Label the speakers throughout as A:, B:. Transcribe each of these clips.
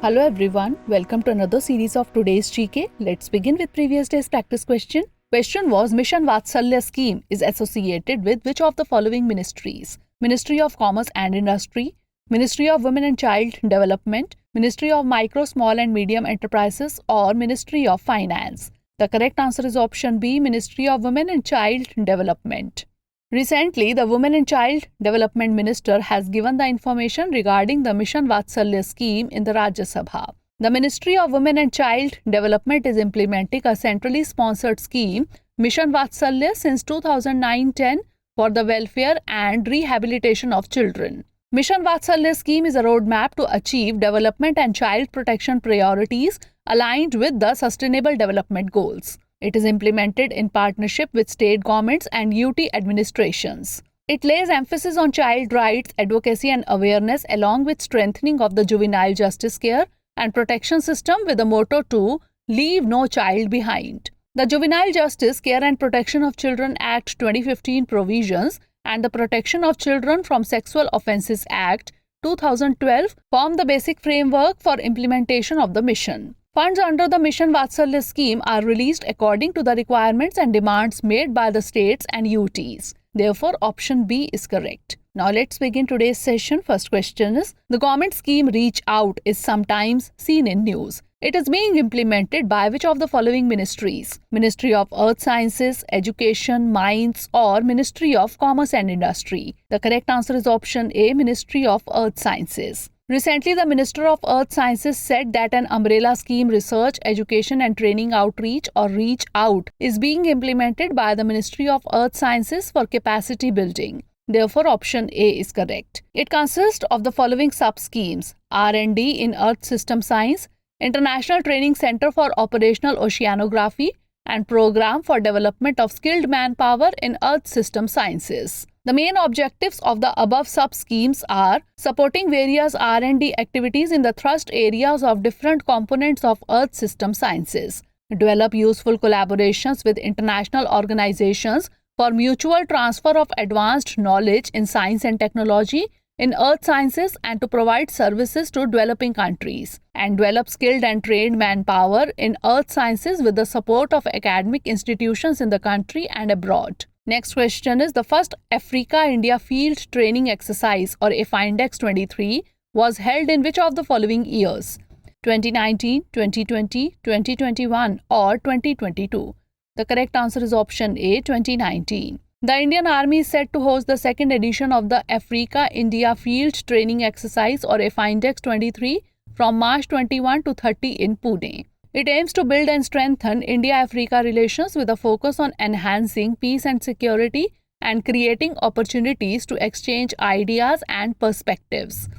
A: Hello everyone, welcome to another series of today's GK. Let's begin with previous day's practice question. Question was, Mission Vatsalya scheme is associated with which of the following ministries? Ministry of Commerce and Industry, Ministry of Women and Child Development, Ministry of Micro, Small and Medium Enterprises, or Ministry of Finance. The correct answer is option B, Ministry of Women and Child Development. Recently, the Women and Child Development Minister has given the information regarding the Mission Vatsalya scheme in the Rajya Sabha. The Ministry of Women and Child Development is implementing a centrally sponsored scheme, Mission Vatsalya, since 2009-10 for the welfare and rehabilitation of children. Mission Vatsalya scheme is a roadmap to achieve development and child protection priorities aligned with the Sustainable Development Goals. It is implemented in partnership with state governments and UT administrations. It lays emphasis on child rights, advocacy and awareness along with strengthening of the juvenile justice care and protection system with the motto to leave no child behind. The Juvenile Justice Care and Protection of Children Act 2015 provisions and the Protection of Children from Sexual Offences Act 2012 form the basic framework for implementation of the mission. Funds under the Mission Vatsalya scheme are released according to the requirements and demands made by the states and UTs. Therefore, option B is correct. Now let's begin today's session. First question is, the government scheme Reach Out is sometimes seen in news. It is being implemented by which of the following ministries? Ministry of Earth Sciences, Education, Mines, or Ministry of Commerce and Industry. The correct answer is option A, Ministry of Earth Sciences. Recently, the Minister of Earth Sciences said that an umbrella scheme Research, Education and Training Outreach or Reach Out is being implemented by the Ministry of Earth Sciences for capacity building. Therefore, option A is correct. It consists of the following sub-schemes: R&D in Earth System Science, International Training Center for Operational Oceanography, and Program for Development of Skilled Manpower in Earth System Sciences. The main objectives of the above sub-schemes are supporting various R&D activities in the thrust areas of different components of Earth System Sciences, develop useful collaborations with international organizations for mutual transfer of advanced knowledge in science and technology in earth sciences and to provide services to developing countries, and develop skilled and trained manpower in earth sciences with the support of academic institutions in the country and abroad. Next question is, the first Africa-India Field Training Exercise or AFINDEX 23 was held in which of the following years? 2019, 2020, 2021 or 2022? The correct answer is option A, 2019. The Indian Army is set to host the second edition of the Africa-India Field Training Exercise or AFINDEX 23 from March 21 to 30 in Pune. It aims to build and strengthen India-Africa relations with a focus on enhancing peace and security and creating opportunities to exchange ideas and perspectives.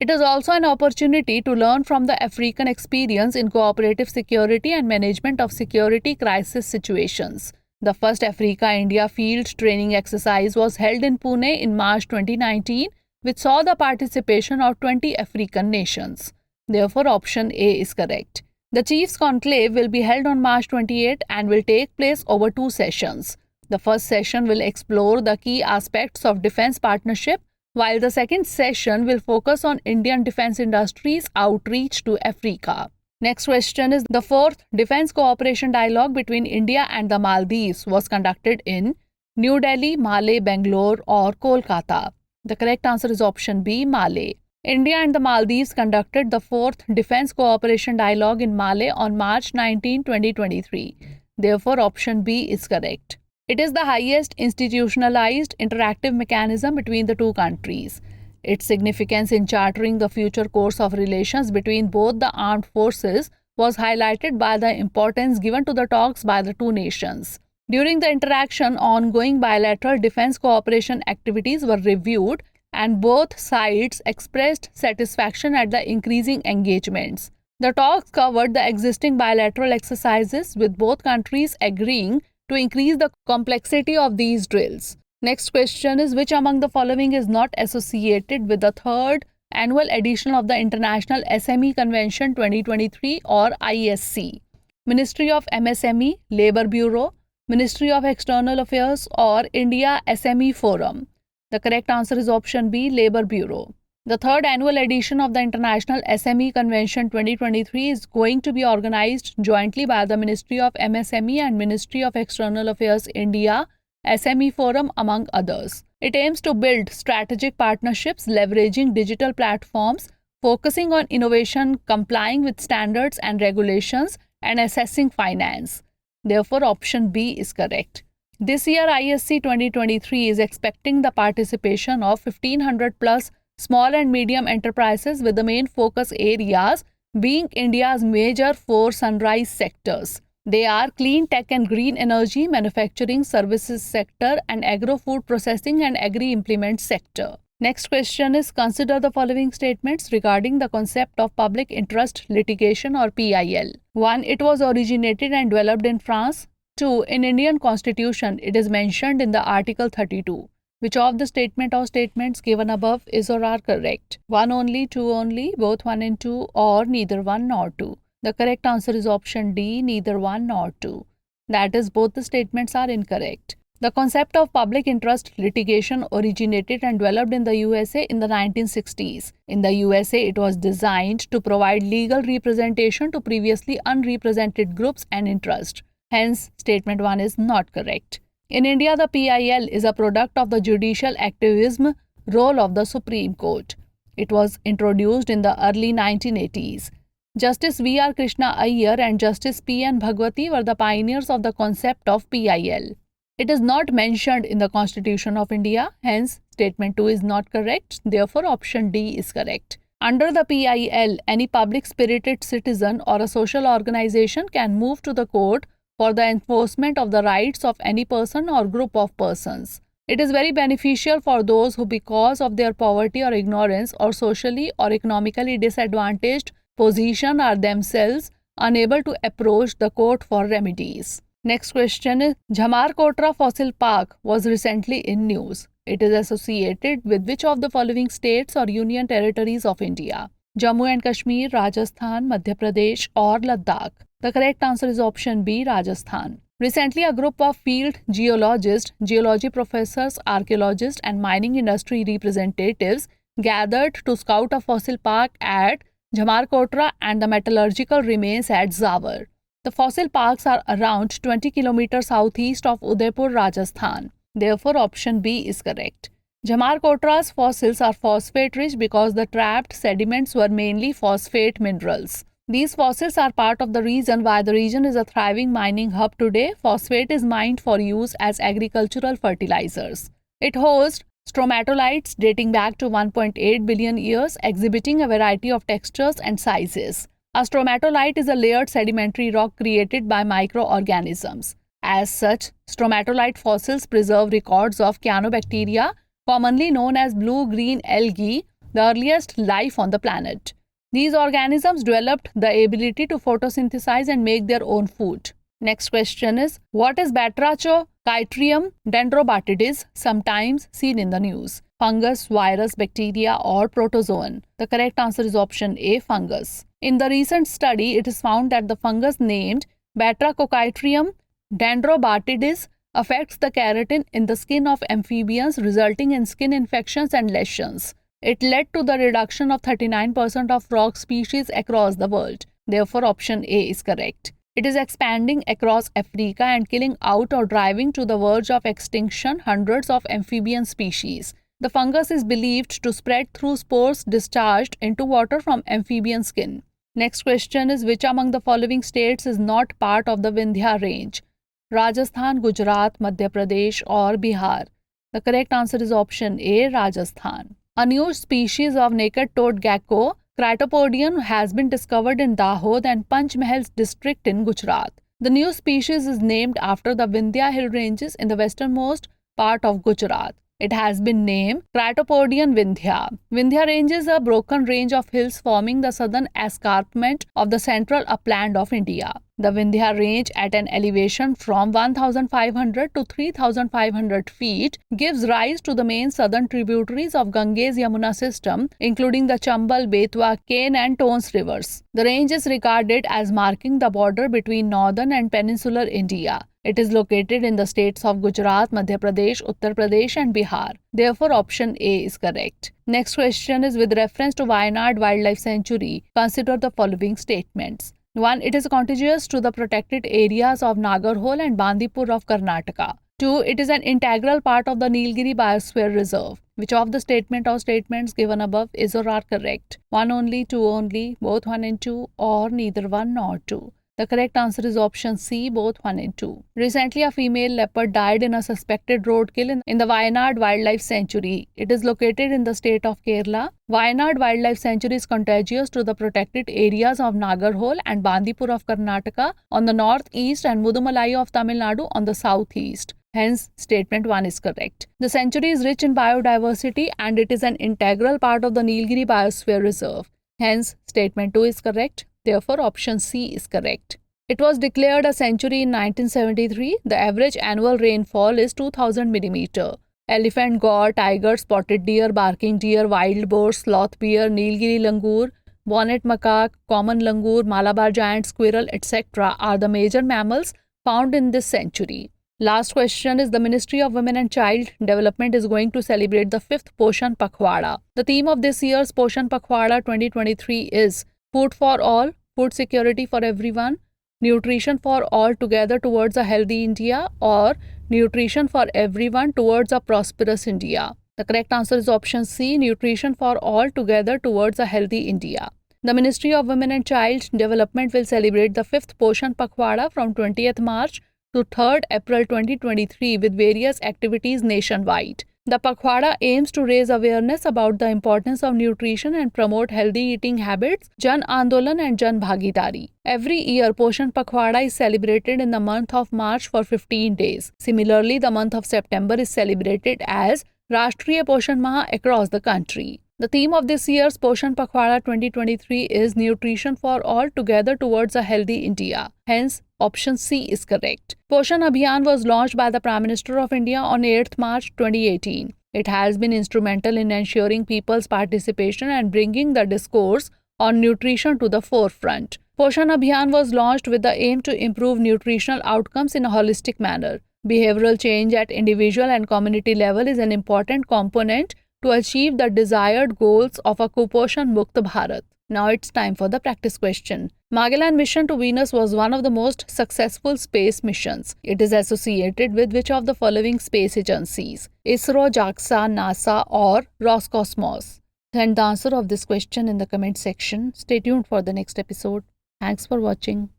A: It is also an opportunity to learn from the African experience in cooperative security and management of security crisis situations. The first Africa-India Field Training Exercise was held in Pune in March 2019, which saw the participation of 20 African nations. Therefore, option A is correct. The Chiefs Conclave will be held on March 28 and will take place over 2 sessions. The first session will explore the key aspects of defense partnership, while the second session will focus on Indian defense industries' outreach to Africa. Next question is, the fourth Defense Cooperation Dialogue between India and the Maldives was conducted in New Delhi, Malé, Bangalore or Kolkata. The correct answer is option B, Malé. India and the Maldives conducted the fourth Defense Cooperation Dialogue in Malé on March 19, 2023. Therefore, option B is correct. It is the highest institutionalized interactive mechanism between the two countries. Its significance in chartering the future course of relations between both the armed forces was highlighted by the importance given to the talks by the two nations. During the interaction, ongoing bilateral defense cooperation activities were reviewed and both sides expressed satisfaction at the increasing engagements. The talks covered the existing bilateral exercises, with both countries agreeing to increase the complexity of these drills. Next question is, which among the following is not associated with the third annual edition of the International SME Convention 2023 or ISC? Ministry of MSME, Labour Bureau, Ministry of External Affairs or India SME Forum? The correct answer is option B, Labour Bureau. The third annual edition of the International SME Convention 2023 is going to be organized jointly by the Ministry of MSME and Ministry of External Affairs India, SME Forum, among others. It aims to build strategic partnerships leveraging digital platforms, focusing on innovation, complying with standards and regulations, and assessing finance. Therefore, option B is correct. This year, ISC 2023 is expecting the participation of 1500 plus small and medium enterprises, with the main focus areas being India's major 4 sunrise sectors. They are clean tech and green energy, manufacturing services sector, and agro-food processing and agri-implement sector. Next question is, consider the following statements regarding the concept of public interest litigation or PIL. 1. It was originated and developed in France. 2. In Indian Constitution, it is mentioned in the Article 32. Which of the statement or statements given above is or are correct? 1 only, 2 only, both 1 and 2, or neither 1 nor 2? The correct answer is option D, neither 1 nor 2. That is, both the statements are incorrect. The concept of public interest litigation originated and developed in the USA in the 1960s. In the USA, it was designed to provide legal representation to previously unrepresented groups and interests. Hence, statement 1 is not correct. In India, the PIL is a product of the judicial activism role of the Supreme Court. It was introduced in the early 1980s. Justice V.R. Krishna Iyer and Justice P.N. Bhagwati were the pioneers of the concept of PIL. It is not mentioned in the Constitution of India, hence statement 2 is not correct. Therefore, option D is correct. Under the PIL, any public-spirited citizen or a social organization can move to the court for the enforcement of the rights of any person or group of persons. It is very beneficial for those who, because of their poverty or ignorance or socially or economically disadvantaged position, are themselves unable to approach the court for remedies. Next question is, Jhamarkotra Fossil Park was recently in news. It is associated with which of the following states or union territories of India? Jammu and Kashmir, Rajasthan, Madhya Pradesh, or Ladakh? The correct answer is option B, Rajasthan. Recently, a group of field geologists, geology professors, archaeologists, and mining industry representatives gathered to scout a fossil park at Jhamarkotra and the metallurgical remains at Zawar. The fossil parks are around 20 kilometers southeast of Udaipur, Rajasthan. Therefore, option B is correct. Jhamarkotra's fossils are phosphate-rich because the trapped sediments were mainly phosphate minerals. These fossils are part of the reason why the region is a thriving mining hub today. Phosphate is mined for use as agricultural fertilizers. It hosts stromatolites dating back to 1.8 billion years, exhibiting a variety of textures and sizes. A stromatolite is a layered sedimentary rock created by microorganisms. As such, stromatolite fossils preserve records of cyanobacteria, commonly known as blue-green algae, the earliest life on the planet. These organisms developed the ability to photosynthesize and make their own food. Next question is, what is Batrachochytrium dendrobatidis, sometimes seen in the news? Fungus, virus, bacteria, or protozoan? The correct answer is option A, fungus. In the recent study, it is found that the fungus named Batrachochytrium dendrobatidis affects the keratin in the skin of amphibians, resulting in skin infections and lesions. It led to the reduction of 39% of frog species across the world. Therefore, option A is correct. It is expanding across Africa and killing out or driving to the verge of extinction hundreds of amphibian species. The fungus is believed to spread through spores discharged into water from amphibian skin. Next question is, which among the following states is not part of the Vindhya Range? Rajasthan, Gujarat, Madhya Pradesh, or Bihar? The correct answer is option A, Rajasthan. A new species of naked-toed gecko, Cratopodium, has been discovered in Dahod and Panchmahal district in Gujarat. The new species is named after the Vindhya hill ranges in the westernmost part of Gujarat. It has been named Cratopodium Vindhya. Vindhya Range is a broken range of hills forming the southern escarpment of the central upland of India. The Vindhya Range, at an elevation from 1,500 to 3,500 feet, gives rise to the main southern tributaries of Ganges-Yamuna system, including the Chambal, Betwa, Ken and Tons rivers. The range is regarded as marking the border between northern and peninsular India. It is located in the states of Gujarat, Madhya Pradesh, Uttar Pradesh and Bihar. Therefore, option A is correct. Next question is with reference to Wayanad Wildlife Sanctuary, consider the following statements. 1. It is contiguous to the protected areas of Nagarhole and Bandipur of Karnataka. 2. It is an integral part of the Nilgiri Biosphere Reserve. Which of the statement or statements given above is or are correct? 1 only, 2 only, both 1 and 2, or neither 1 nor 2? The correct answer is option C, both 1 and 2. Recently, a female leopard died in a suspected roadkill in the Wayanad Wildlife Sanctuary. It is located in the state of Kerala. Wayanad Wildlife Sanctuary is contiguous to the protected areas of Nagarhole and Bandipur of Karnataka on the northeast and Mudumalai of Tamil Nadu on the southeast. Hence, statement 1 is correct. The sanctuary is rich in biodiversity and it is an integral part of the Nilgiri Biosphere Reserve. Hence, statement 2 is correct. Therefore, option C is correct. It was declared a sanctuary in 1973. The average annual rainfall is 2000 mm. Elephant, gaur, tiger, spotted deer, barking deer, wild boar, sloth bear, Nilgiri langur, bonnet macaque, common langur, Malabar giant squirrel, etc. are the major mammals found in this sanctuary. Last question is the Ministry of Women and Child Development is going to celebrate the 5th Poshan Pakwada. The theme of this year's Poshan Pakwada 2023 is Food for All, Food Security for Everyone, Nutrition for All Together Towards a Healthy India, or Nutrition for Everyone Towards a Prosperous India. The correct answer is option C, Nutrition for All Together Towards a Healthy India. The Ministry of Women and Child Development will celebrate the 5th Poshan Pakwada from 20th March to 3rd April 2023 with various activities nationwide. The Pakwada aims to raise awareness about the importance of nutrition and promote healthy eating habits, Jan Andolan and Jan Bhagidari. Every year, Poshan Pakwada is celebrated in the month of March for 15 days. Similarly, the month of September is celebrated as Rashtriya Poshan Maha across the country. The theme of this year's Poshan Pakwada 2023 is Nutrition for All Together Towards a Healthy India. Hence, option C is correct. Poshan Abhiyan was launched by the Prime Minister of India on 8th March 2018. It has been instrumental in ensuring people's participation and bringing the discourse on nutrition to the forefront. Poshan Abhiyan was launched with the aim to improve nutritional outcomes in a holistic manner. Behavioral change at individual and community level is an important component to achieve the desired goals of a Kuposhan Mukt Bharat. Now it's time for the practice question. Magellan mission to Venus was one of the most successful space missions. It is associated with which of the following space agencies? ISRO, JAXA, NASA or Roscosmos? Send the answer of this question in the comment section. Stay tuned for the next episode. Thanks for watching.